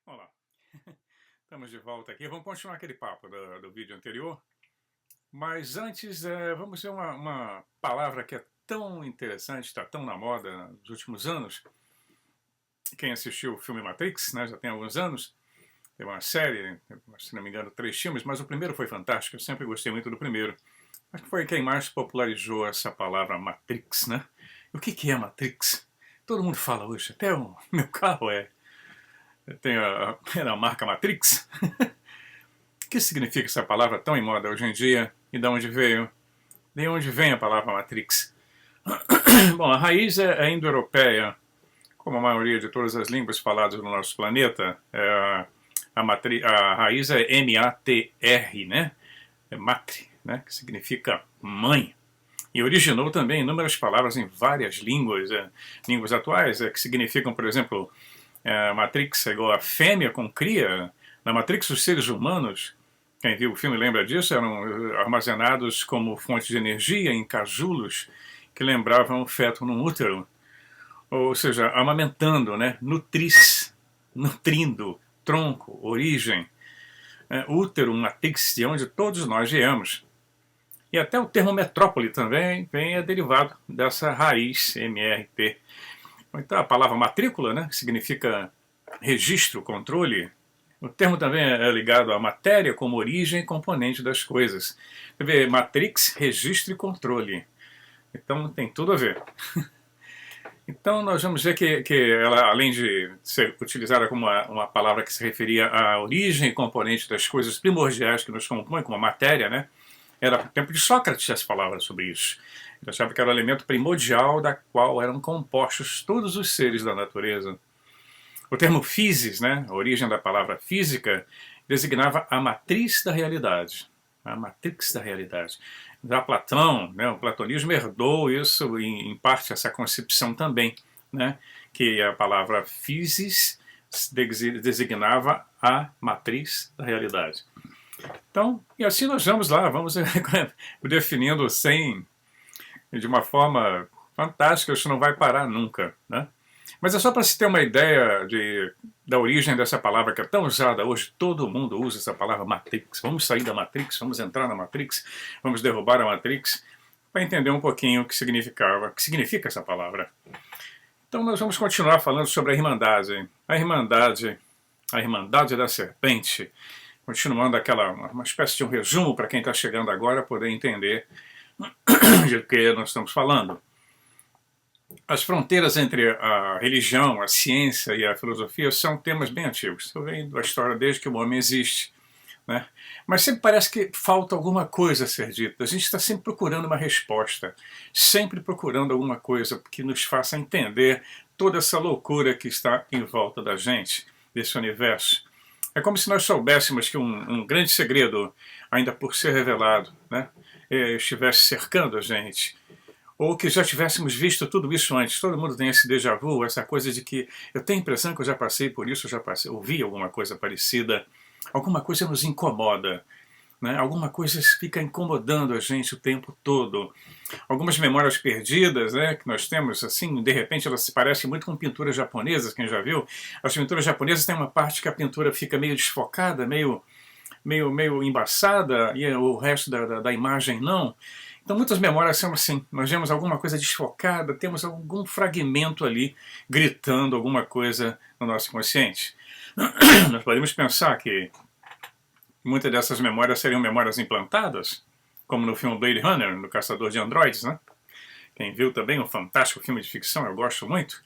Olá, estamos de volta aqui. Vamos continuar aquele papo do vídeo anterior. Mas antes, vamos ver uma palavra que é tão interessante, está tão na moda nos últimos anos. Quem assistiu o filme Matrix, né, já tem alguns anos, tem uma série, se não me engano, 3 filmes, mas o primeiro foi fantástico, eu sempre gostei muito do primeiro. Acho que foi quem mais popularizou essa palavra Matrix, né? E o que é Matrix? Todo mundo fala hoje, até o meu carro tem a marca Matrix. O que significa essa palavra tão em moda hoje em dia? E de onde veio? De onde vem a palavra Matrix? Bom, a raiz é indo-europeia, como a maioria de todas as línguas faladas no nosso planeta. A raiz é M-A-T-R, né? É matri, né? Que significa mãe. E originou também inúmeras palavras em várias línguas, línguas atuais, que significam, por exemplo, Matrix é igual a fêmea com cria. Na Matrix, os seres humanos, quem viu o filme lembra disso, eram armazenados como fonte de energia em casulos que lembravam o feto num útero. Ou seja, amamentando, né? Nutris, nutrindo, tronco, origem. Útero, matrix, de onde todos nós viemos. E até o termo metrópole também é derivado dessa raiz, MRT. Então a palavra matrícula, né, que significa registro, controle. O termo também é ligado à matéria como origem e componente das coisas. Quer ver, matrix, registro e controle. Então tem tudo a ver. Então nós vamos ver que ela, além de ser utilizada como uma palavra que se referia à origem e componente das coisas primordiais que nos compõem, como a matéria, né? Era o tempo de Sócrates as palavras sobre isso. Ele achava que era o elemento primordial da qual eram compostos todos os seres da natureza. O termo physis, né, a origem da palavra física, designava a matriz da realidade. A matrix da realidade. Já Platão, né, o platonismo herdou isso, em parte essa concepção também, né, que a palavra physis designava a matriz da realidade. Então, e assim nós vamos lá, vamos definindo de uma forma fantástica, isso não vai parar nunca, né? Mas é só para se ter uma ideia da origem dessa palavra que é tão usada hoje, todo mundo usa essa palavra Matrix. Vamos sair da Matrix, vamos entrar na Matrix, vamos derrubar a Matrix, para entender um pouquinho o que significa essa palavra. Então nós vamos continuar falando sobre a Irmandade. A Irmandade da Serpente. Continuando uma espécie de um resumo para quem está chegando agora poder entender de que nós estamos falando. As fronteiras entre a religião, a ciência e a filosofia são temas bem antigos. Estou vendo a história desde que o homem existe, né? Mas sempre parece que falta alguma coisa a ser dita. A gente está sempre procurando uma resposta, sempre procurando alguma coisa que nos faça entender toda essa loucura que está em volta da gente, desse universo. É como se nós soubéssemos que um grande segredo, ainda por ser revelado, né, estivesse cercando a gente. Ou que já tivéssemos visto tudo isso antes. Todo mundo tem esse déjà vu, essa coisa de que eu tenho a impressão que eu já passei por isso, ouvi alguma coisa parecida. Alguma coisa nos incomoda, né? Alguma coisa fica incomodando a gente o tempo todo. Algumas memórias perdidas, né, que nós temos, assim, de repente elas se parecem muito com pinturas japonesas, quem já viu? As pinturas japonesas têm uma parte que a pintura fica meio desfocada, meio embaçada, e o resto da imagem não. Então muitas memórias são assim, nós vemos alguma coisa desfocada, temos algum fragmento ali gritando alguma coisa no nosso inconsciente. Nós podemos pensar que muitas dessas memórias seriam memórias implantadas, como no filme Blade Runner, no Caçador de Androides, né? Quem viu também um fantástico filme de ficção, eu gosto muito,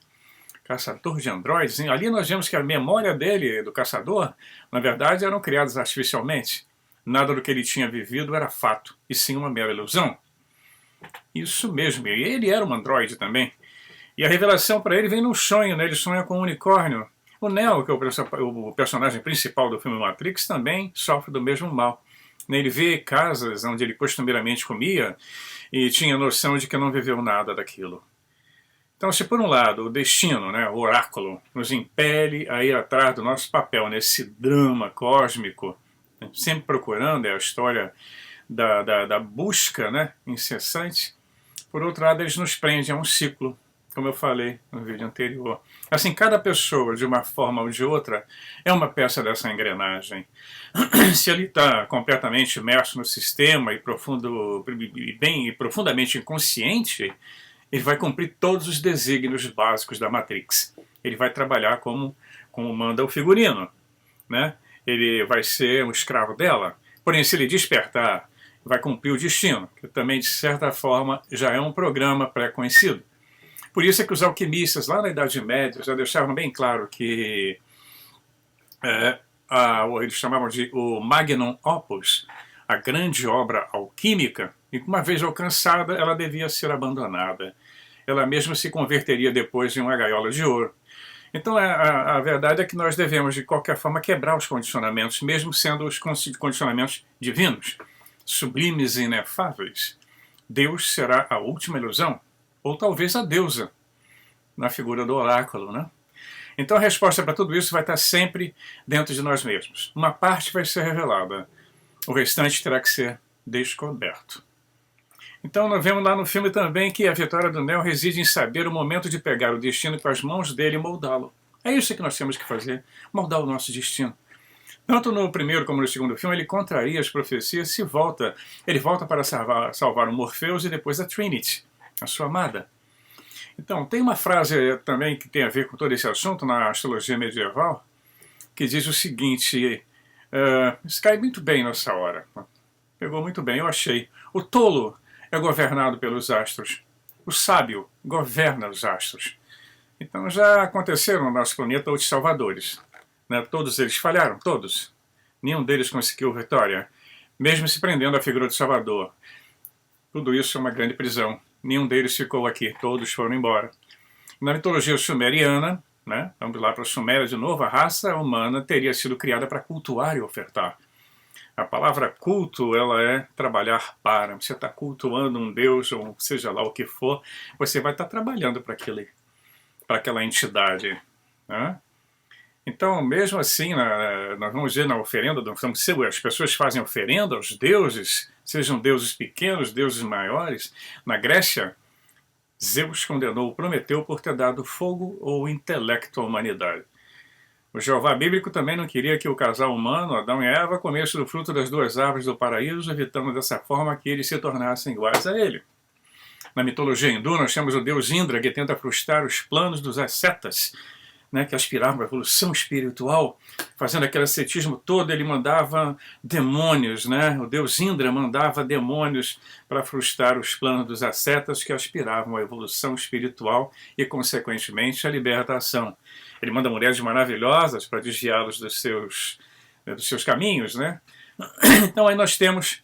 Caçador de Androides, ali nós vemos que a memória dele, do caçador, na verdade eram criadas artificialmente. Nada do que ele tinha vivido era fato, e sim uma mera ilusão. Isso mesmo, e ele era um androide também. E a revelação para ele vem num sonho, né? Ele sonha com um unicórnio. O Neo, que é o personagem principal do filme Matrix, também sofre do mesmo mal. Ele vê casas onde ele costumeiramente comia e tinha noção de que não viveu nada daquilo. Então, se por um lado o destino, né, o oráculo, nos impele a ir atrás do nosso papel nesse drama cósmico, né, sempre procurando, é a história da busca, né, incessante, Por outro lado, eles nos prendem a um ciclo, como eu falei no vídeo anterior. Assim, cada pessoa, de uma forma ou de outra, é uma peça dessa engrenagem. Se ele está completamente imerso no sistema e profundamente inconsciente, ele vai cumprir todos os desígnios básicos da Matrix. Ele vai trabalhar como manda o figurino, né? Ele vai ser um escravo dela. Porém, se ele despertar, vai cumprir o destino, que também, de certa forma, já é um programa pré-conhecido. Por isso é que os alquimistas, lá na Idade Média, já deixavam bem claro que eles chamavam de o Magnum Opus, a grande obra alquímica, e uma vez alcançada, ela devia ser abandonada. Ela mesma se converteria depois em uma gaiola de ouro. Então a verdade é que nós devemos, de qualquer forma, quebrar os condicionamentos, mesmo sendo os condicionamentos divinos, sublimes e inefáveis. Deus será a última ilusão, ou talvez a deusa, na figura do oráculo, né? Então a resposta para tudo isso vai estar sempre dentro de nós mesmos. Uma parte vai ser revelada, o restante terá que ser descoberto. Então nós vemos lá no filme também que a vitória do Neo reside em saber o momento de pegar o destino com as mãos dele e moldá-lo. É isso que nós temos que fazer, moldar o nosso destino. Tanto no primeiro como no segundo filme, ele contraria as profecias e ele volta para salvar o Morpheus e depois a Trinity, a sua amada. Então, tem uma frase também que tem a ver com todo esse assunto na astrologia medieval, que diz o seguinte, isso cai muito bem nessa hora, pegou muito bem, eu achei. O tolo é governado pelos astros, o sábio governa os astros. Então já aconteceram no nosso planeta outros salvadores, né? Todos eles falharam, todos. Nenhum deles conseguiu vitória, mesmo se prendendo à figura do Salvador. Tudo isso é uma grande prisão. Nenhum deles ficou aqui, todos foram embora. Na mitologia sumeriana, né, vamos lá para a Suméria de novo, a raça humana teria sido criada para cultuar e ofertar. A palavra culto, ela é trabalhar para. Você está cultuando um Deus, ou seja lá o que for, você vai estar trabalhando para aquela entidade, né? Então, mesmo assim, nós vamos ver na oferenda, as pessoas fazem oferenda aos deuses, sejam deuses pequenos, deuses maiores. Na Grécia, Zeus condenou Prometeu por ter dado fogo ou intelecto à humanidade. O Jeová bíblico também não queria que o casal humano, Adão e Eva, comessem do fruto das duas árvores do paraíso, evitando dessa forma que eles se tornassem iguais a ele. Na mitologia hindu, nós temos o deus Indra, que tenta frustrar os planos dos ascetas, né, que aspiravam à evolução espiritual, fazendo aquele ascetismo todo. Ele mandava demônios, né? O deus Indra mandava demônios para frustrar os planos dos ascetas que aspiravam à evolução espiritual e, consequentemente, à libertação. Ele manda mulheres maravilhosas para desviá-los dos seus caminhos, né? Então aí nós temos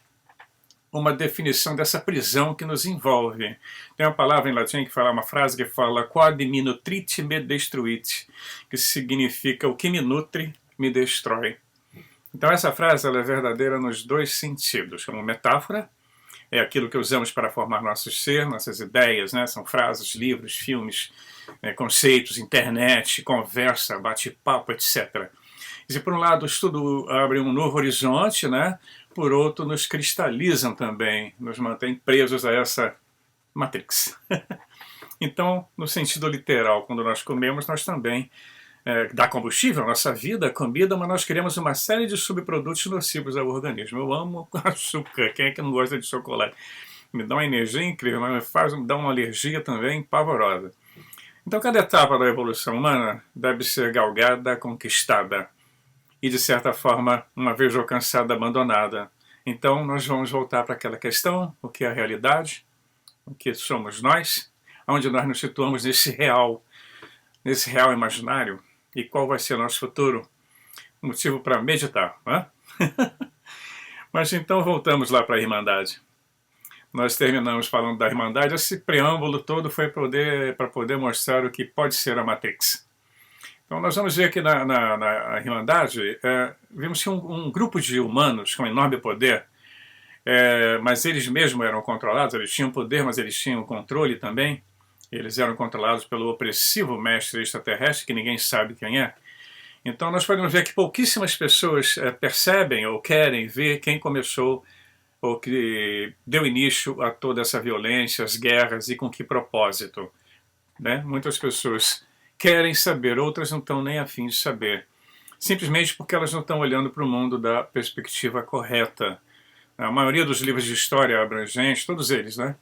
uma definição dessa prisão que nos envolve. Tem uma palavra em latim que fala, uma frase que fala quod me nutrit me destruit, que significa o que me nutre me destrói. Então essa frase ela é verdadeira nos dois sentidos. Como metáfora, é aquilo que usamos para formar nosso ser, nossas ideias, né? São frases, livros, filmes, conceitos, internet, conversa, bate-papo, etc. E por um lado o estudo abre um novo horizonte, né? Por outro, nos cristalizam também, nos mantém presos a essa Matrix. Então, no sentido literal, quando nós comemos, nós também dá combustível à nossa vida, comida, mas nós queremos uma série de subprodutos nocivos ao organismo. Eu amo açúcar, quem é que não gosta de chocolate? Me dá uma energia incrível, mas me dá uma alergia também pavorosa. Então, cada etapa da evolução humana deve ser galgada, conquistada. E, de certa forma, uma vez alcançada, abandonada. Então, nós vamos voltar para aquela questão, o que é a realidade, o que somos nós, onde nós nos situamos nesse real imaginário, e qual vai ser o nosso futuro. Motivo para meditar, né? Mas então voltamos lá para a Irmandade. Nós terminamos falando da Irmandade, esse preâmbulo todo foi para poder mostrar o que pode ser a Matrix. Então nós vamos ver aqui na Irmandade, vimos que um grupo de humanos com enorme poder, mas eles mesmos eram controlados, eles tinham poder, mas eles tinham controle também. Eles eram controlados pelo opressivo mestre extraterrestre, que ninguém sabe quem é. Então nós podemos ver que pouquíssimas pessoas percebem ou querem ver quem começou ou que deu início a toda essa violência, as guerras e com que propósito? Né? Muitas pessoas querem saber, outras não estão nem a fim de saber, simplesmente porque elas não estão olhando para o mundo da perspectiva correta. A maioria dos livros de história abrangente, todos eles, né,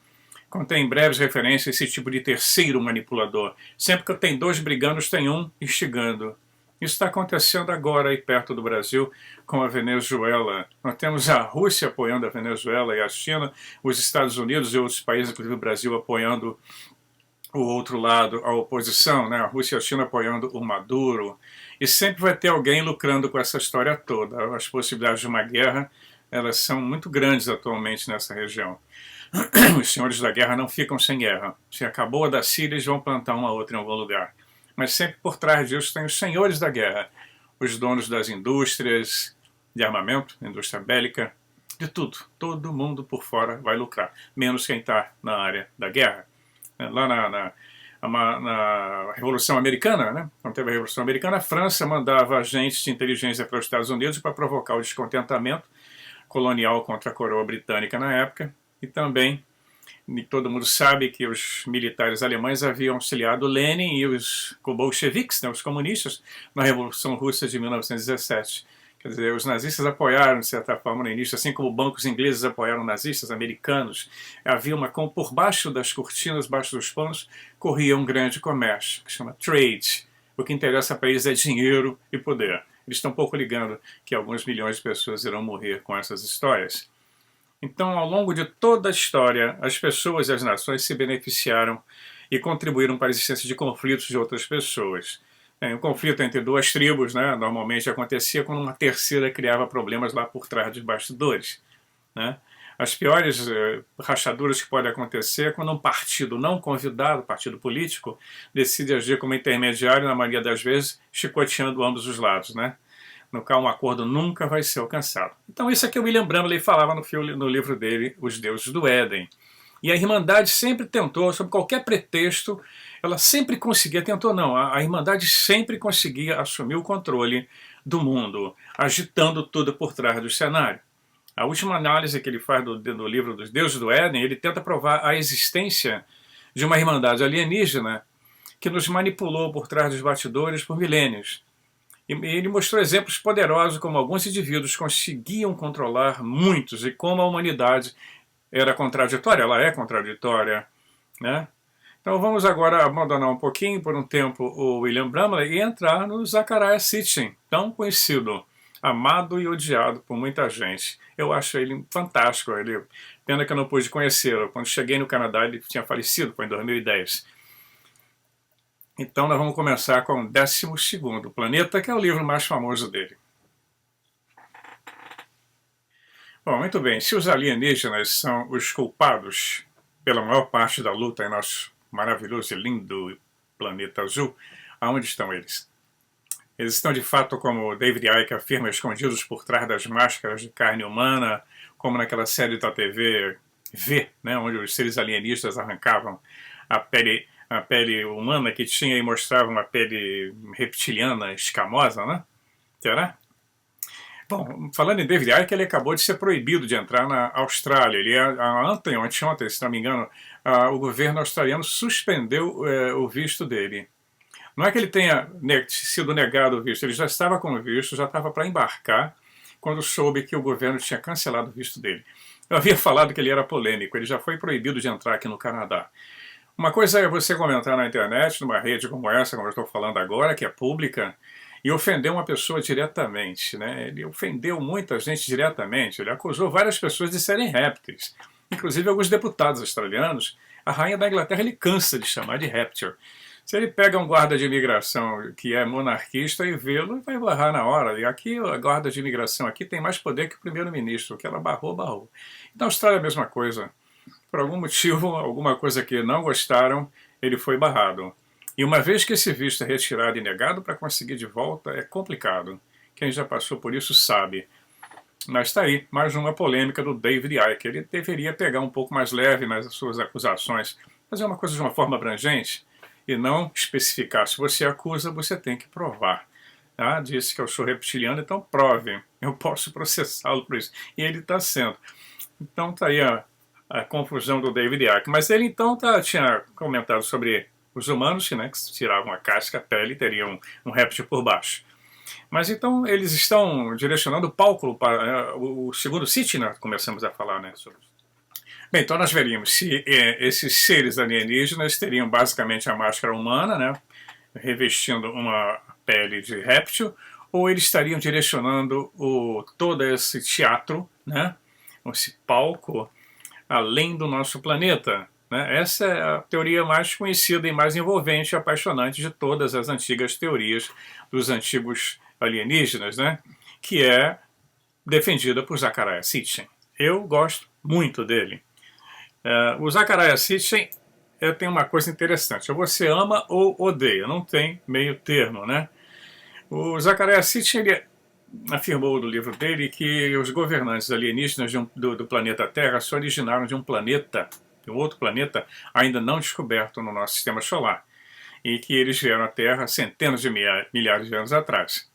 contém breves referências a esse tipo de terceiro manipulador. Sempre que tem dois brigando, tem um instigando. Isso está acontecendo agora aí perto do Brasil com a Venezuela. Nós temos a Rússia apoiando a Venezuela e a China, os Estados Unidos e outros países, inclusive o Brasil, apoiando o outro lado, a oposição, né? A Rússia e a China apoiando o Maduro. E sempre vai ter alguém lucrando com essa história toda. As possibilidades de uma guerra, elas são muito grandes atualmente nessa região. Os senhores da guerra não ficam sem guerra. Se acabou a da Síria, eles vão plantar uma outra em algum lugar. Mas sempre por trás disso tem os senhores da guerra, os donos das indústrias de armamento, indústria bélica, de tudo. Todo mundo por fora vai lucrar, menos quem está na área da guerra. Lá na Revolução Americana, né? Quando teve a Revolução Americana, a França mandava agentes de inteligência para os Estados Unidos para provocar o descontentamento colonial contra a coroa britânica na época, e também todo mundo sabe que os militares alemães haviam auxiliado Lenin e os bolcheviques, né, os comunistas, na Revolução Russa de 1917. Quer dizer, os nazistas apoiaram, de certa forma, no início, assim como bancos ingleses apoiaram nazistas, americanos. Havia por baixo das cortinas, baixo dos panos, corria um grande comércio, que se chama trade. O que interessa para eles é dinheiro e poder. Eles estão pouco ligando que alguns milhões de pessoas irão morrer com essas histórias. Então, ao longo de toda a história, as pessoas e as nações se beneficiaram e contribuíram para a existência de conflitos de outras pessoas. Um conflito entre duas tribos, né, normalmente acontecia quando uma terceira criava problemas lá por trás dos bastidores. Né? As piores rachaduras que podem acontecer é quando um partido não convidado, partido político, decide agir como intermediário, na maioria das vezes, chicoteando ambos os lados, né? No qual um acordo nunca vai ser alcançado. Então isso é que o William Bramley falava no livro dele, Os Deuses do Éden. E a Irmandade sempre tentou, sob qualquer pretexto, ela sempre conseguia, tentou não, a Irmandade sempre conseguia assumir o controle do mundo, agitando tudo por trás do cenário. A última análise que ele faz do livro dos Deuses do Éden, ele tenta provar a existência de uma Irmandade alienígena que nos manipulou por trás dos bastidores por milênios. E ele mostrou exemplos poderosos como alguns indivíduos conseguiam controlar muitos e como a humanidade era contraditória, ela é contraditória, né? Então vamos agora abandonar um pouquinho, por um tempo, o William Bramley e entrar no Zecharia Sitchin, tão conhecido, amado e odiado por muita gente. Eu acho ele fantástico, pena que eu não pude conhecê-lo. Quando cheguei no Canadá ele tinha falecido, foi em 2010. Então nós vamos começar com o 12º Planeta, que é o livro mais famoso dele. Bom, muito bem. Se os alienígenas são os culpados pela maior parte da luta em nosso maravilhoso e lindo planeta azul, aonde estão eles? Eles estão de fato, como David Icke afirma, escondidos por trás das máscaras de carne humana, como naquela série da TV V, né, onde os seres alienistas arrancavam a pele humana que tinha e mostrava uma pele reptiliana escamosa, né? Será? Bom, falando em David Icke, ele acabou de ser proibido de entrar na Austrália. Anteontem, se não me engano, o governo australiano suspendeu o visto dele. Não é que ele tenha sido negado o visto, ele já estava com o visto, já estava para embarcar, quando soube que o governo tinha cancelado o visto dele. Eu havia falado que ele era polêmico, ele já foi proibido de entrar aqui no Canadá. Uma coisa é você comentar na internet, numa rede como essa, como eu estou falando agora, que é pública, e ofender uma pessoa diretamente, né? Ele ofendeu muita gente diretamente, ele acusou várias pessoas de serem répteis, inclusive alguns deputados australianos. A rainha da Inglaterra ele cansa de chamar de réptil. Se ele pega um guarda de imigração que é monarquista e vê-lo, vai barrar na hora. E aqui, a guarda de imigração aqui tem mais poder que o primeiro-ministro, que ela barrou, barrou. Na Austrália é a mesma coisa. Por algum motivo, alguma coisa que não gostaram, ele foi barrado. E uma vez que esse visto é retirado e negado, para conseguir de volta é complicado. Quem já passou por isso sabe. Mas está aí, mais uma polêmica do David Icke. Ele deveria pegar um pouco mais leve nas suas acusações, fazer uma coisa de uma forma abrangente e não especificar. Se você acusa, você tem que provar. Ah, disse que eu sou reptiliano, então prove. Eu posso processá-lo por isso. E ele está sendo. Então está aí a confusão do David Icke. Mas ele então tinha comentado sobre os humanos, né, que tiravam a casca, a pele, teriam um réptil por baixo. Mas então eles estão direcionando o palco para o segundo City, né, começamos a falar, né, sobre. Bem, então nós veríamos se esses seres alienígenas teriam basicamente a máscara humana, né, revestindo uma pele de réptil, ou eles estariam direcionando todo esse teatro, né, esse palco, além do nosso planeta. Né? Essa é a teoria mais conhecida e mais envolvente e apaixonante de todas as antigas teorias dos antigos alienígenas, né? Que é defendida por Zecharia Sitchin. Eu gosto muito dele. O Zecharia Sitchin tem uma coisa interessante. Ou você ama ou odeia, não tem meio termo, né? O Zecharia Sitchin, ele afirmou no livro dele que os governantes alienígenas do planeta Terra se originaram de um outro planeta ainda não descoberto no nosso sistema solar, e que eles vieram à Terra centenas de milhares de anos atrás.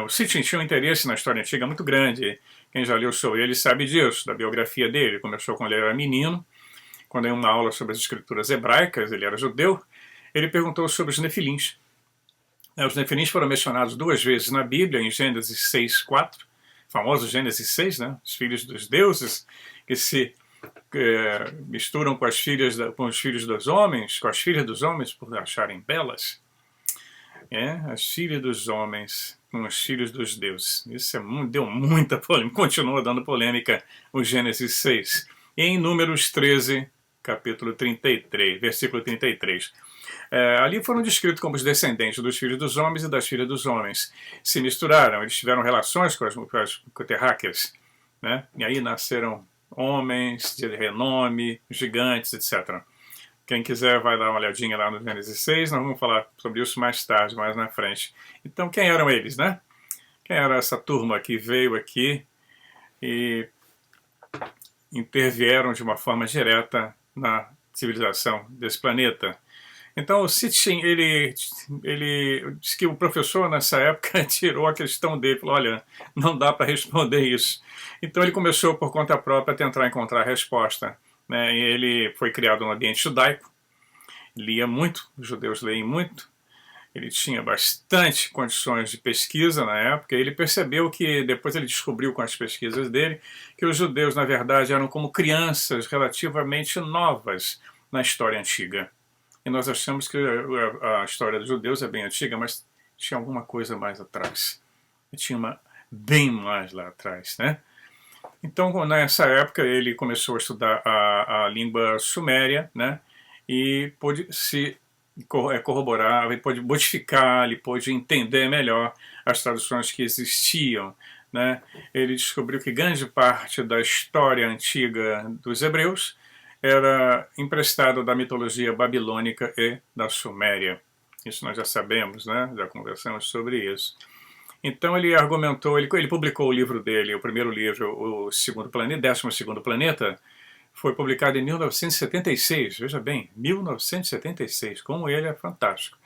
O Sitchin tinha um interesse na história antiga muito grande. Quem já leu sobre ele sabe disso, da biografia dele. Começou quando ele era menino, quando em uma aula sobre as escrituras hebraicas, ele era judeu, ele perguntou sobre os nefilins. Os nefilins foram mencionados 2 vezes na Bíblia, em Gênesis 6:4, famoso Gênesis 6, né? Os filhos dos deuses que se misturam com os filhos dos homens, com as filhas dos homens por acharem belas. As filhas dos homens com os filhos dos deuses. Isso deu muita polêmica, continua dando polêmica o Gênesis 6. E em Números 13, capítulo 33, versículo 33. Ali foram descritos como os descendentes dos filhos dos homens e das filhas dos homens. Se misturaram, eles tiveram relações com as terráqueas, né? E aí nasceram homens de renome, gigantes, etc. Quem quiser vai dar uma olhadinha lá no Gênesis 6, nós vamos falar sobre isso mais tarde, mais na frente. Então, quem eram eles, né? Quem era essa turma que veio aqui e intervieram de uma forma direta na civilização desse planeta? Então, o Sitchin, ele disse que o professor, nessa época, tirou a questão dele, falou, olha, não dá para responder isso. Então, ele começou, por conta própria, a tentar encontrar a resposta. Né? E ele foi criado no ambiente judaico, lia muito, os judeus leem muito, ele tinha bastante condições de pesquisa na época, e ele percebeu que, depois ele descobriu com as pesquisas dele, que os judeus, na verdade, eram como crianças relativamente novas na história antiga. E nós achamos que a história dos judeus é bem antiga, mas tinha alguma coisa mais atrás. E tinha bem mais lá atrás, né? Então, nessa época, ele começou a estudar a língua suméria, né? E pôde se corroborar, ele pôde modificar, ele pôde entender melhor as traduções que existiam, né? Ele descobriu que grande parte da história antiga dos hebreus era emprestado da mitologia babilônica e da Suméria. Isso nós já sabemos, né? Já conversamos sobre isso. Então ele argumentou, ele publicou o livro dele, o primeiro livro, o segundo planeta, 12º Planeta, foi publicado em 1976, veja bem, 1976, como ele é fantástico.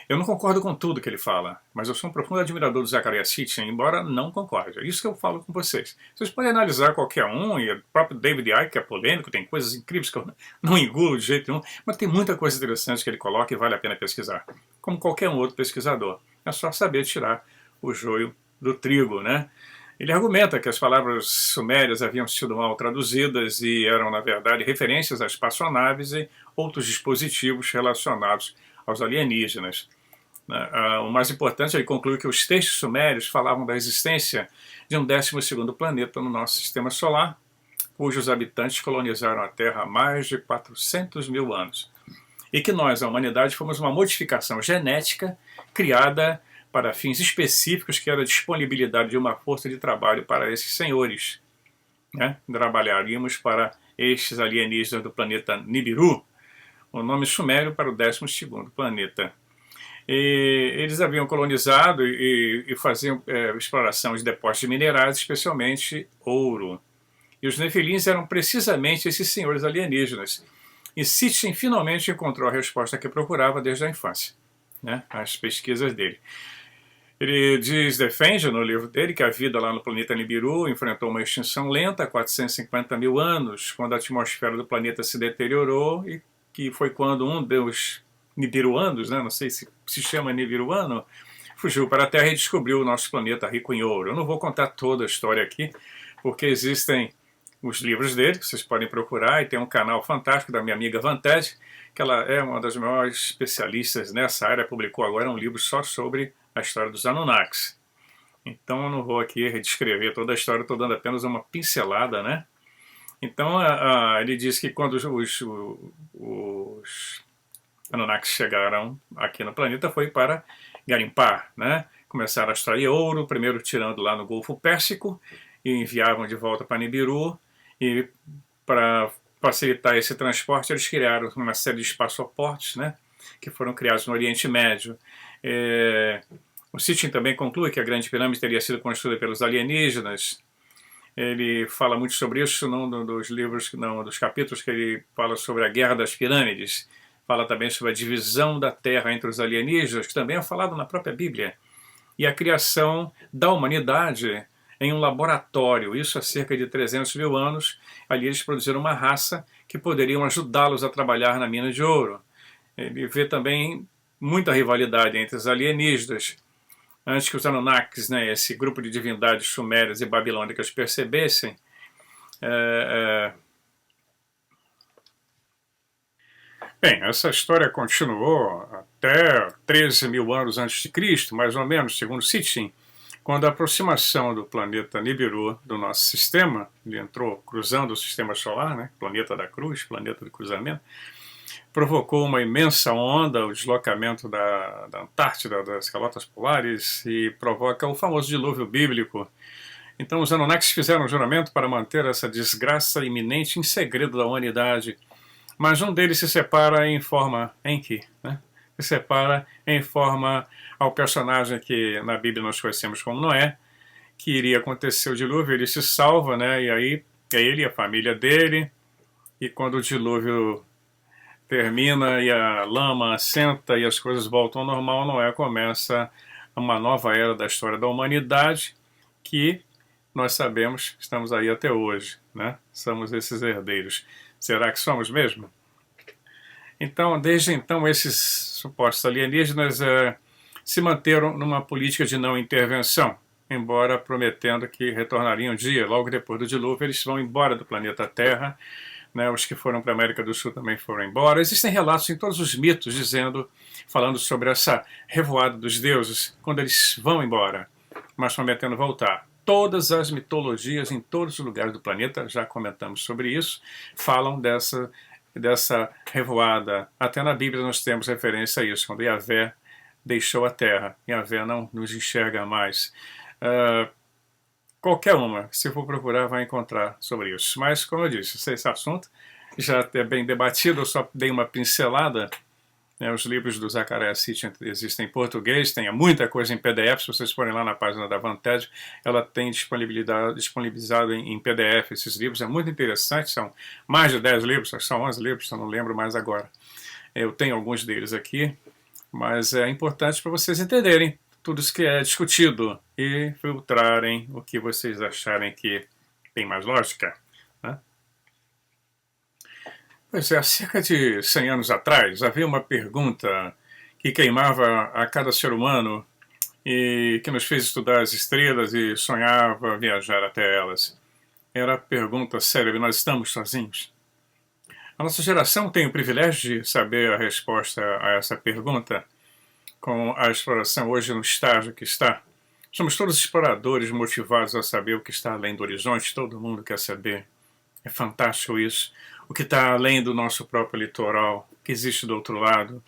Eu não concordo com tudo que ele fala, mas eu sou um profundo admirador do Zecharia Sitchin, embora não concorde. É isso que eu falo com vocês. Vocês podem analisar qualquer um, e o próprio David Icke, que é polêmico, tem coisas incríveis que eu não engulo de jeito nenhum, mas tem muita coisa interessante que ele coloca e vale a pena pesquisar, como qualquer um outro pesquisador. É só saber tirar o joio do trigo, né? Ele argumenta que as palavras sumérias haviam sido mal traduzidas e eram, na verdade, referências a espaçonaves e outros dispositivos relacionados aos alienígenas. O mais importante, ele conclui que os textos sumérios falavam da existência de um 12º planeta no nosso sistema solar, cujos habitantes colonizaram a Terra há mais de 400 mil anos. E que nós, a humanidade, fomos uma modificação genética criada para fins específicos, que era a disponibilidade de uma força de trabalho para esses senhores. Né? Trabalharíamos para estes alienígenas do planeta Nibiru, o nome sumério para o 12º planeta. E eles haviam colonizado e faziam exploração de depósitos minerais, especialmente ouro. E os nefilins eram precisamente esses senhores alienígenas. E Sitchin finalmente encontrou a resposta que procurava desde a infância, né? As pesquisas dele. Ele defende no livro dele que a vida lá no planeta Nibiru enfrentou uma extinção lenta há 450 mil anos, quando a atmosfera do planeta se deteriorou, e que foi quando um dos nibiruanos, né, não sei se chama nibiruano, fugiu para a Terra e descobriu o nosso planeta rico em ouro. Eu não vou contar toda a história aqui, porque existem os livros dele, que vocês podem procurar, e tem um canal fantástico da minha amiga Vantage, que ela é uma das maiores especialistas nessa área, publicou agora um livro só sobre a história dos Anunnakis. Então eu não vou aqui redescrever toda a história, estou dando apenas uma pincelada, né? Então ele diz que quando os Anunnakis chegaram aqui no planeta foi para garimpar, né? Começaram a extrair ouro, primeiro tirando lá no Golfo Pérsico, e enviavam de volta para Nibiru, e para facilitar esse transporte eles criaram uma série de espaçoportos, né? Que foram criados no Oriente Médio. O Sitchin também conclui que a Grande Pirâmide teria sido construída pelos alienígenas. Ele fala muito sobre isso num dos livros, dos capítulos que ele fala sobre a Guerra das Pirâmides. Fala também sobre a divisão da Terra entre os alienígenas, que também é falado na própria Bíblia. E a criação da humanidade em um laboratório, isso há cerca de 300 mil anos. Ali eles produziram uma raça que poderiam ajudá-los a trabalhar na mina de ouro. Ele vê também muita rivalidade entre os alienígenas. Antes que os Anunnakis, né, esse grupo de divindades sumérias e babilônicas percebessem, bem, essa história continuou até 13 mil anos antes de Cristo, mais ou menos, segundo Sitchin, quando a aproximação do planeta Nibiru do nosso sistema, ele entrou cruzando o sistema solar, né, planeta da cruz, planeta do cruzamento, provocou uma imensa onda, o deslocamento da Antártida, das calotas polares, e provoca o famoso dilúvio bíblico. Então os Anunnakis fizeram um juramento para manter essa desgraça iminente em segredo da humanidade. Mas um deles se separa em forma Enki, né? Se separa em forma ao personagem que na Bíblia nós conhecemos como Noé, que iria acontecer o dilúvio, ele se salva, né? E aí é ele e a família dele, e quando o dilúvio termina e a lama assenta e as coisas voltam ao normal, Noé começa uma nova era da história da humanidade, que nós sabemos, estamos aí até hoje, né? Somos esses herdeiros. Será que somos mesmo? Então, desde então, esses supostos alienígenas se manteram numa política de não intervenção, embora prometendo que retornariam um dia, logo depois do dilúvio, eles vão embora do planeta Terra, né? Os que foram para a América do Sul também foram embora. Existem relatos em todos os mitos falando sobre essa revoada dos deuses, quando eles vão embora, mas prometendo voltar. Todas as mitologias em todos os lugares do planeta, já comentamos sobre isso, falam dessa revoada. Até na Bíblia nós temos referência a isso, quando Yahvé deixou a terra. Yahvé não nos enxerga mais. Qualquer uma, se for procurar, vai encontrar sobre isso. Mas, como eu disse, esse assunto já é bem debatido, eu só dei uma pincelada. Os livros do Zacarias Sitchin existem em português, tem muita coisa em PDF, se vocês forem lá na página da Vantage, ela tem disponibilizado em PDF esses livros, é muito interessante, são mais de 10 livros, são 11 livros, eu não lembro mais agora. Eu tenho alguns deles aqui, mas é importante para vocês entenderem tudo isso que é discutido e filtrarem o que vocês acharem que tem mais lógica, né? Pois é, há cerca de 100 anos atrás havia uma pergunta que queimava a cada ser humano e que nos fez estudar as estrelas e sonhava viajar até elas. Era a pergunta célebre: nós estamos sozinhos? A nossa geração tem o privilégio de saber a resposta a essa pergunta, com a exploração hoje no estágio que está. Somos todos exploradores motivados a saber o que está além do horizonte, todo mundo quer saber. É fantástico isso. O que está além do nosso próprio litoral, que existe do outro lado.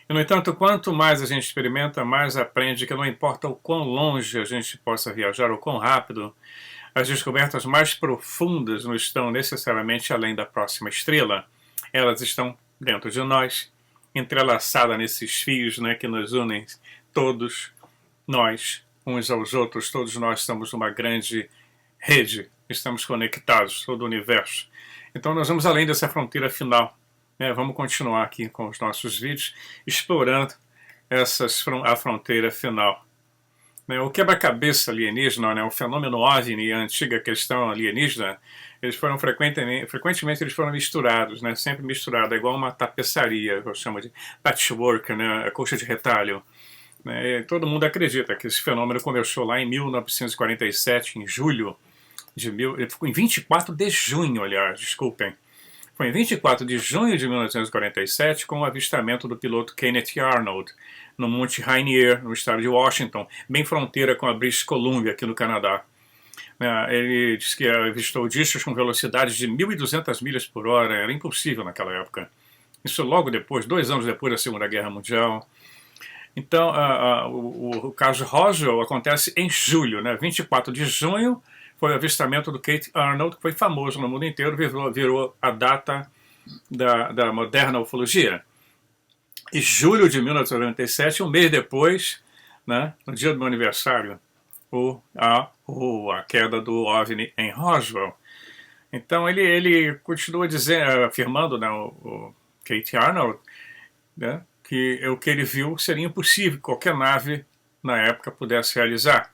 E, no entanto, quanto mais a gente experimenta, mais aprende que não importa o quão longe a gente possa viajar, ou quão rápido, as descobertas mais profundas não estão necessariamente além da próxima estrela. Elas estão dentro de nós, entrelaçadas nesses fios, né, que nos unem todos nós, uns aos outros. Todos nós estamos numa grande rede, estamos conectados, todo o universo. Então nós vamos além dessa fronteira final, né? Vamos continuar aqui com os nossos vídeos, explorando a fronteira final. né, o quebra-cabeça alienígena, né, o fenômeno OVNI, a antiga questão alienígena, eles foram frequentemente eles foram misturados, né, sempre misturado, é igual uma tapeçaria, que eu chamo de patchwork, né, a colcha de retalho. Né, todo mundo acredita que esse fenômeno começou lá em 1947, em julho de em 24 de junho, aliás, desculpem. Foi em 24 de junho de 1947, com o avistamento do piloto Kenneth Arnold, no Monte Rainier, no estado de Washington, bem fronteira com a British Columbia, aqui no Canadá. Ele disse que avistou discos com velocidades de 1.200 milhas por hora, era impossível naquela época. Isso logo depois, 2 anos depois da Segunda Guerra Mundial. Então, o caso Roswell acontece em julho, né? 24 de junho, foi o avistamento do Kate Arnold, que foi famoso no mundo inteiro, virou a data da moderna ufologia. E julho de 1997, um mês depois, né, no dia do meu aniversário, a queda do OVNI em Roswell. Então ele continua afirmando, né, o Kate Arnold, né, que o que ele viu seria impossível que qualquer nave na época pudesse realizar.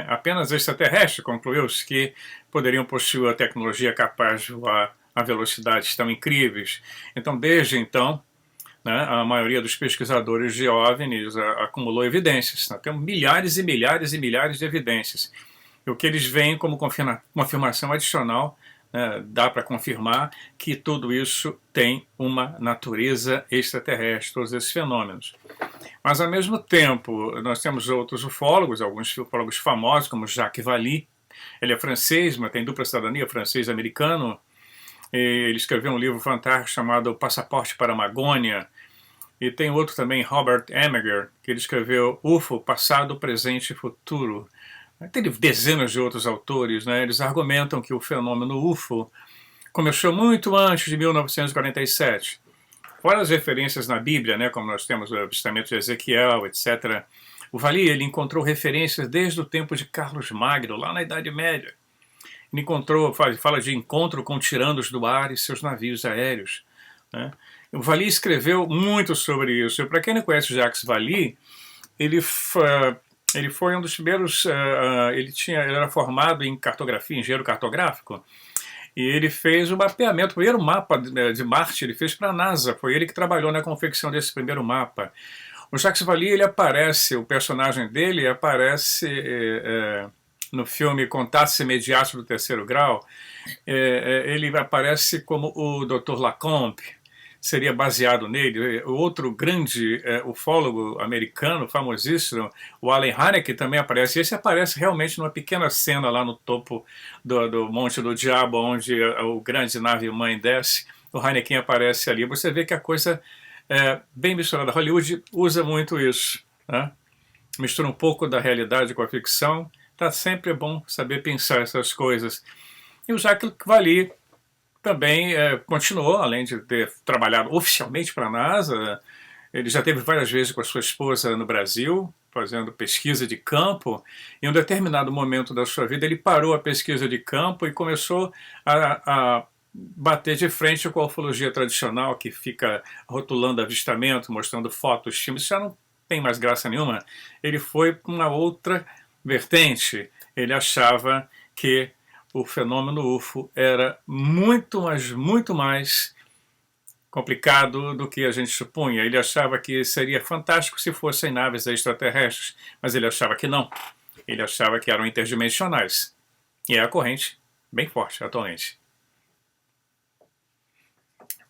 Apenas extraterrestres, concluiu-se, que poderiam possuir a tecnologia capaz de voar a velocidades tão incríveis. Então, desde então, né, a maioria dos pesquisadores de OVNIs acumulou evidências. Né? Temos milhares e milhares e milhares de evidências. E o que eles veem como confirmação adicional, né, dá para confirmar que tudo isso tem uma natureza extraterrestre, todos esses fenômenos. Mas, ao mesmo tempo, nós temos outros ufólogos, alguns ufólogos famosos, como Jacques Vallée. Ele é francês, mas tem dupla cidadania, francês-americano. Ele escreveu um livro fantástico chamado Passaporte para a Amazônia. E tem outro também, Robert Emmeger, que ele escreveu UFO, Passado, Presente e Futuro. Tem dezenas de outros autores, né? Eles argumentam que o fenômeno UFO começou muito antes de 1947. Fora as referências na Bíblia, né, como nós temos o avistamento de Ezequiel, etc. O Vallée, ele encontrou referências desde o tempo de Carlos Magno, lá na Idade Média. Ele fala de encontro com tiranos do ar e seus navios aéreos. Né? O Vallée escreveu muito sobre isso. Para quem não conhece Jacques Vallée, ele foi um dos primeiros. Ele era formado em cartografia, engenheiro cartográfico. E ele fez o mapeamento, o primeiro mapa de Marte ele fez para a NASA. Foi ele que trabalhou na confecção desse primeiro mapa. O Jacques Vallée, ele aparece, o personagem dele aparece no filme Contatos Imediatos do Terceiro Grau. Ele aparece como o Dr. Lacombe, seria baseado nele. O outro grande ufólogo americano, famosíssimo, o Allen Hynek, também aparece. Esse aparece realmente numa pequena cena lá no topo do Monte do Diabo, onde o grande nave-mãe desce. O Hynek aparece ali. Você vê que a coisa é bem misturada. Hollywood usa muito isso, né? Mistura um pouco da realidade com a ficção. Tá sempre bom saber pensar essas coisas. E o Jacques Vallée também continuou, além de ter trabalhado oficialmente para a NASA, ele já esteve várias vezes com a sua esposa no Brasil, fazendo pesquisa de campo. Em um determinado momento da sua vida, ele parou a pesquisa de campo e começou a bater de frente com a ufologia tradicional, que fica rotulando avistamento, mostrando fotos, filmes. Isso já não tem mais graça nenhuma. Ele foi para uma outra vertente. Ele achava que o fenômeno UFO era muito, mas muito mais complicado do que a gente supunha. Ele achava que seria fantástico se fossem naves extraterrestres, mas ele achava que não. Ele achava que eram interdimensionais. E é a corrente bem forte atualmente.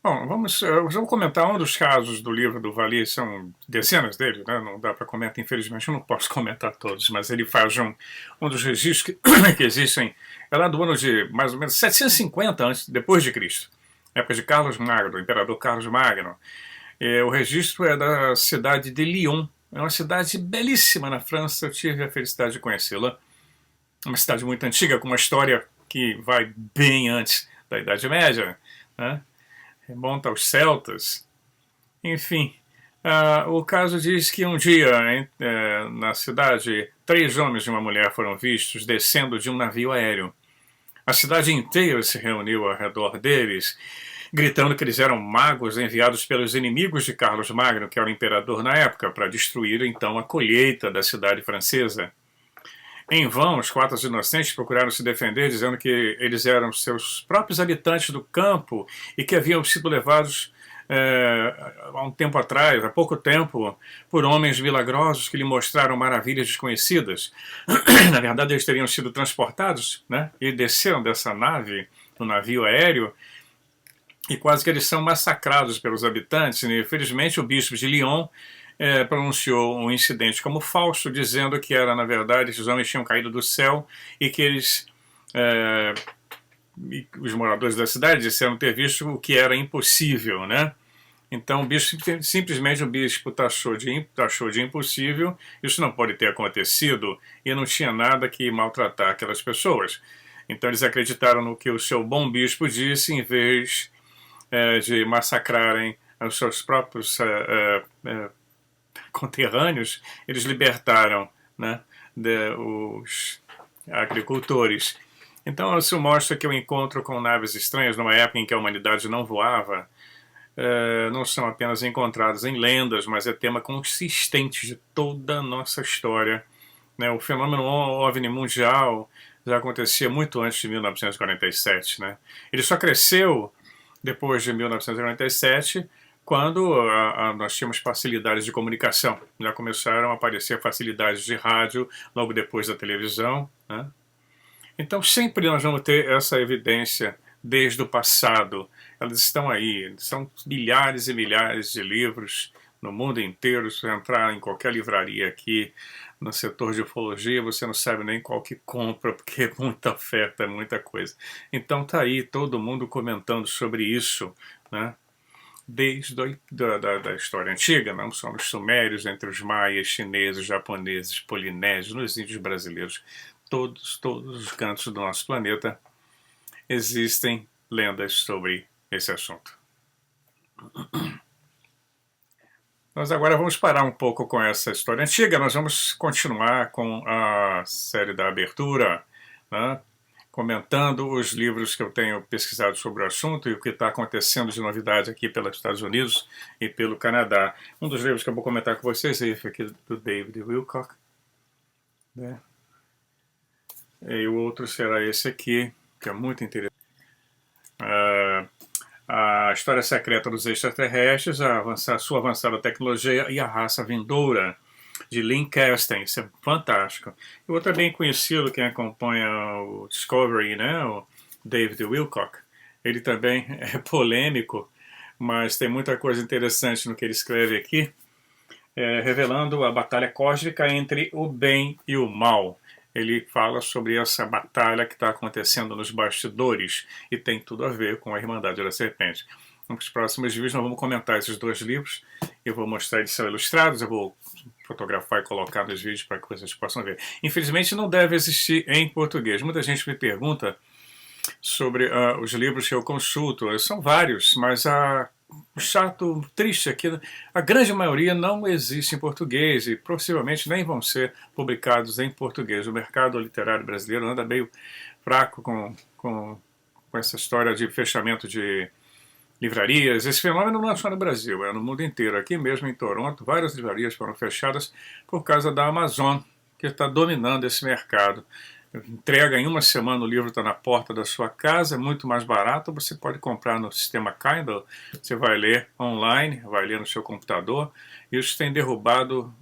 Bom, vamos comentar um dos casos do livro do Vallée, são dezenas deles, né? Não dá para comentar, infelizmente eu não posso comentar todos, mas ele faz um dos registros que existem, é lá do ano de mais ou menos 750 depois de Cristo, época de Carlos Magno, do imperador Carlos Magno. O registro é da cidade de Lyon, é uma cidade belíssima na França, eu tive a felicidade de conhecê-la, uma cidade muito antiga, com uma história que vai bem antes da Idade Média, né? Remonta aos celtas. Enfim, o caso diz que um dia, na cidade, 3 homens e uma mulher foram vistos descendo de um navio aéreo. A cidade inteira se reuniu ao redor deles, gritando que eles eram magos enviados pelos inimigos de Carlos Magno, que era o imperador na época, para destruir então a colheita da cidade francesa. Em vão, os quatro inocentes procuraram se defender, dizendo que eles eram seus próprios habitantes do campo e que haviam sido levados há um tempo atrás, há pouco tempo, por homens milagrosos que lhe mostraram maravilhas desconhecidas. Na verdade, eles teriam sido transportados, né, e desceram dessa nave, no navio aéreo, e quase que eles são massacrados pelos habitantes. E, infelizmente, o bispo de Lyon pronunciou um incidente como falso, dizendo que era, na verdade, esses homens tinham caído do céu e que eles, os moradores da cidade, disseram ter visto o que era impossível, né? Então, simplesmente o bispo taxou de impossível, isso não pode ter acontecido, e não tinha nada que maltratar aquelas pessoas. Então, eles acreditaram no que o seu bom bispo disse, em vez de massacrarem os seus próprios conterrâneos, eles libertaram, né, os agricultores. Então isso mostra que o encontro com naves estranhas numa época em que a humanidade não voava não são apenas encontrados em lendas, mas é tema consistente de toda a nossa história, né? O fenômeno OVNI mundial já acontecia muito antes de 1947, né? Ele só cresceu depois de 1947, quando nós tínhamos facilidades de comunicação. Já começaram a aparecer facilidades de rádio logo depois da televisão, né? Então sempre nós vamos ter essa evidência desde o passado. Elas estão aí, são milhares e milhares de livros no mundo inteiro. Se você entrar em qualquer livraria aqui no setor de ufologia, você não sabe nem qual que compra, porque é muita oferta, é muita coisa. Então tá aí todo mundo comentando sobre isso, né? Desde da história antiga, não só nos sumérios, entre os maias, chineses, japoneses, polinésios, nos índios brasileiros, todos os cantos do nosso planeta existem lendas sobre esse assunto. Nós agora vamos parar um pouco com essa história antiga, nós vamos continuar com a série da abertura, né? Comentando os livros que eu tenho pesquisado sobre o assunto e o que está acontecendo de novidade aqui pelos Estados Unidos e pelo Canadá. Um dos livros que eu vou comentar com vocês é esse aqui do David Wilcock, né? E o outro será esse aqui, que é muito interessante. A História Secreta dos Extraterrestres, a sua avançada tecnologia e a raça vindoura, de Lynn Kasten. Isso é fantástico. E outro é bem conhecido, quem acompanha o Discovery, né? O David Wilcock. Ele também é polêmico, mas tem muita coisa interessante no que ele escreve aqui, revelando a batalha cósmica entre o bem e o mal. Ele fala sobre essa batalha que está acontecendo nos bastidores e tem tudo a ver com a Irmandade da Serpente. Nos próximos vídeos nós vamos comentar esses dois livros. Eu vou mostrar eles são ilustrados, eu vou fotografar e colocar nos vídeos para que vocês possam ver. Infelizmente não deve existir em português. Muita gente me pergunta sobre os livros que eu consulto. São vários, mas o chato, triste aqui, a grande maioria não existe em português e possivelmente nem vão ser publicados em português. O mercado literário brasileiro anda meio fraco com essa história de fechamento de livrarias. Esse fenômeno não é só no Brasil, é no mundo inteiro. Aqui mesmo em Toronto, várias livrarias foram fechadas por causa da Amazon, que está dominando esse mercado. Entrega em uma semana, o livro está na porta da sua casa, é muito mais barato, você pode comprar no sistema Kindle, você vai ler online, vai ler no seu computador. Isso tem derrubado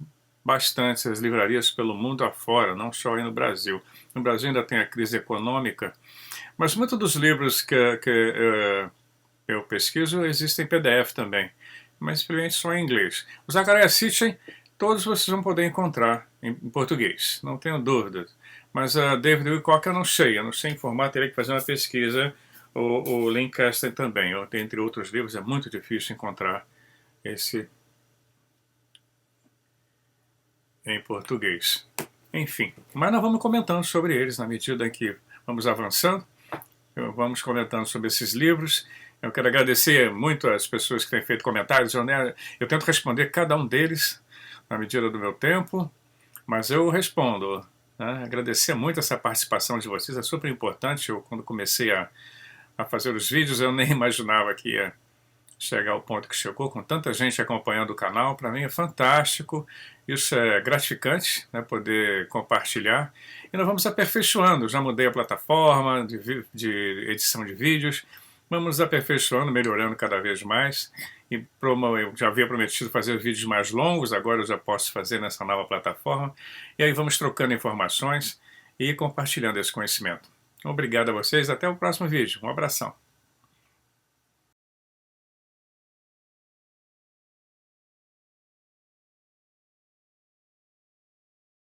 bastante as livrarias pelo mundo afora, não só aí no Brasil. No Brasil ainda tem a crise econômica, mas muitos dos livros que eu pesquiso existem em PDF também, mas simplesmente só em inglês. Os Zachariah Sitchin, todos vocês vão poder encontrar em português, não tenho dúvidas. Mas a David Wilcock eu não sei informar, teria que fazer uma pesquisa. O Lynn Kasten também, entre outros livros, é muito difícil encontrar esse em português. Enfim, mas nós vamos comentando sobre eles na medida em que vamos avançando, vamos comentando sobre esses livros. Eu quero agradecer muito às pessoas que têm feito comentários. Eu tento responder cada um deles na medida do meu tempo, mas eu respondo. Agradecer muito essa participação de vocês, é super importante. Quando comecei a fazer os vídeos, eu nem imaginava que ia chegar ao ponto que chegou, com tanta gente acompanhando o canal. Para mim é fantástico, isso é gratificante, né, poder compartilhar. E nós vamos aperfeiçoando, já mudei a plataforma de edição de vídeos, vamos aperfeiçoando, melhorando cada vez mais. E eu já havia prometido fazer vídeos mais longos, agora eu já posso fazer nessa nova plataforma. E aí vamos trocando informações e compartilhando esse conhecimento. Obrigado a vocês, até o próximo vídeo. Um abração.